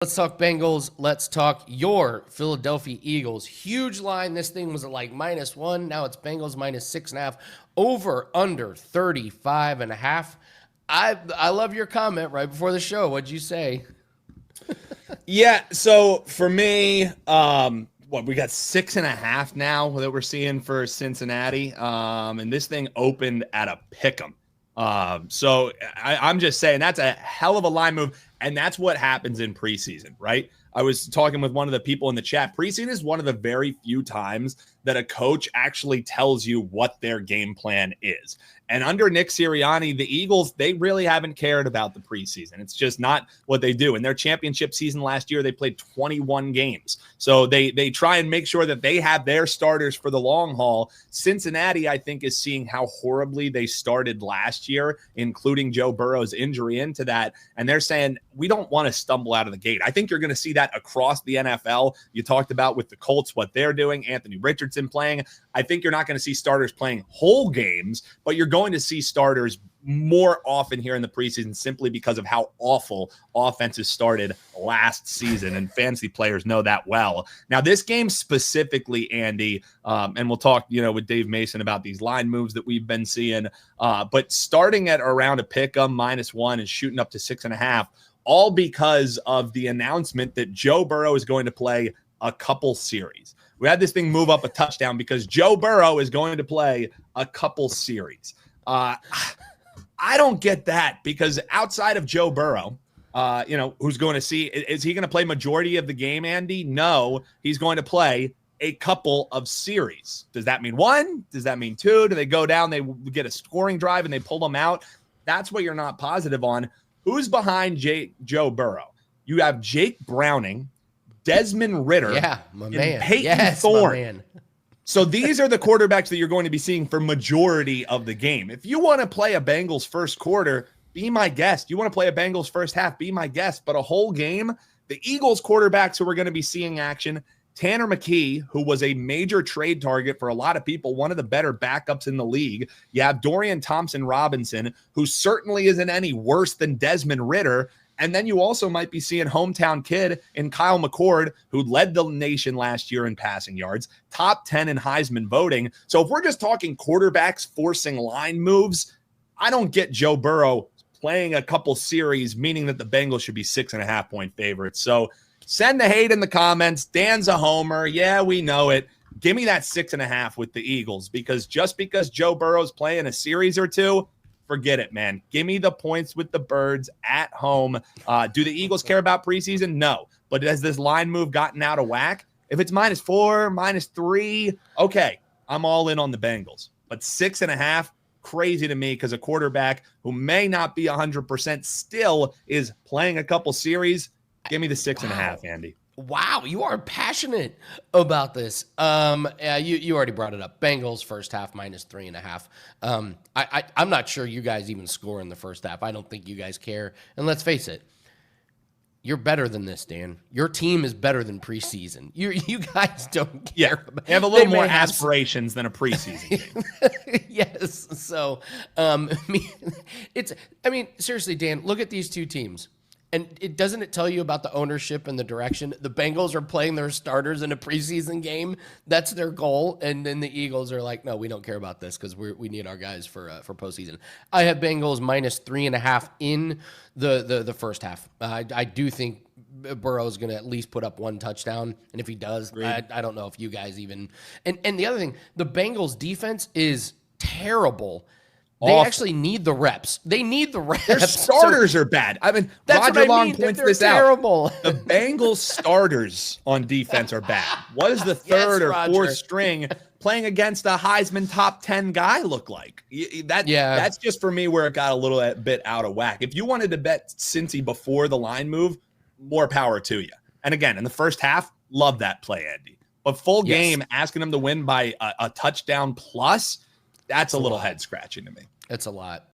Let's talk Bengals. Let's talk your Philadelphia Eagles. Huge line. This thing was at like -1. Now it's Bengals -6.5. Over under 35.5. I love your comment right before the show. What'd you say? Yeah, so for me, we got 6.5 now that we're seeing for Cincinnati. And this thing opened at a pick'em. So I'm just saying that's a hell of a line move. And that's what happens in preseason, right? I was talking with one of the people in the chat. Preseason is one of the very few times that a coach actually tells you what their game plan is. And under Nick Sirianni, the Eagles, they really haven't cared about the preseason. It's just not what they do. In their championship season last year, they played 21 games. So they try and make sure that they have their starters for the long haul. Cincinnati, I think, is seeing how horribly they started last year, including Joe Burrow's injury into that. And they're saying, we don't want to stumble out of the gate. I think you're going to see that across the NFL. You talked about with the Colts, what they're doing, Anthony Richardson playing. I think you're not going to see starters playing whole games, but you're going to see starters more often here in the preseason simply because of how awful offenses started last season, and fantasy players know that well. Now, this game specifically, Andy, and we'll talk, with Dave Mason about these line moves that we've been seeing, but starting at around a pick'em -1 and shooting up to 6.5, all because of the announcement that Joe Burrow is going to play a couple series. We had this thing move up a touchdown because Joe Burrow is going to play a couple series. I don't get that, because outside of Joe Burrow, who's going to see, is he going to play majority of the game, Andy? No, he's going to play a couple of series. Does that mean one? Does that mean two? Do they go down, they get a scoring drive and they pull them out? That's what you're not positive on. Who's behind Joe Burrow? You have Jake Browning, Desmond Ritter, my man. Peyton Thorne. So these are the quarterbacks that you're going to be seeing for majority of the game. If you want to play a Bengals first quarter, be my guest. You want to play a Bengals first half, be my guest. But a whole game, the Eagles quarterbacks who we're going to be seeing action, Tanner McKee, who was a major trade target for a lot of people, one of the better backups in the league. You have Dorian Thompson-Robinson, who certainly isn't any worse than Desmond Ritter. And then you also might be seeing hometown kid in Kyle McCord, who led the nation last year in passing yards, top 10 in Heisman voting. So if we're just talking quarterbacks forcing line moves, I don't get Joe Burrow playing a couple series, meaning that the Bengals should be 6.5-point favorites. So send the hate in the comments. Dan's a homer. Yeah, we know it. Give me that 6.5 with the Eagles, because just because Joe Burrow's playing a series or two, forget it, man. Give me the points with the Birds at home. Do the Eagles care about preseason? No. But has this line move gotten out of whack? If it's -4, -3, okay, I'm all in on the Bengals. But 6.5, crazy to me, because a quarterback who may not be 100% still is playing a couple series. Give me the 6.5, Andy. Wow, you are passionate about this. You already brought it up. Bengals first half -3.5. I'm not sure you guys even score in the first half. I don't think you guys care. And let's face it, you're better than this, Dan. Your team is better than preseason. You guys don't care. Yeah, they have a little more aspirations than a preseason game. Yes. So, seriously, Dan, look at these two teams. And doesn't it tell you about the ownership and the direction? The Bengals are playing their starters in a preseason game. That's their goal. And then the Eagles are like, no, we don't care about this because we need our guys for postseason. I have Bengals -3.5 in the first half. I do think Burrow's going to at least put up one touchdown. And if he does, I don't know if you guys even. And the other thing, the Bengals defense is terrible. They actually need the reps. They need the reps. Their starters are bad. I mean, Roger Long points this out. The Bengals starters on defense are bad. What does the third or fourth string playing against a Heisman top 10 guy look like? That's just for me where it got a little bit out of whack. If you wanted to bet Cincy before the line move, more power to you. And again, in the first half, love that play, Andy. But full game, asking them to win by a touchdown plus, that's a little head scratching to me. It's a lot.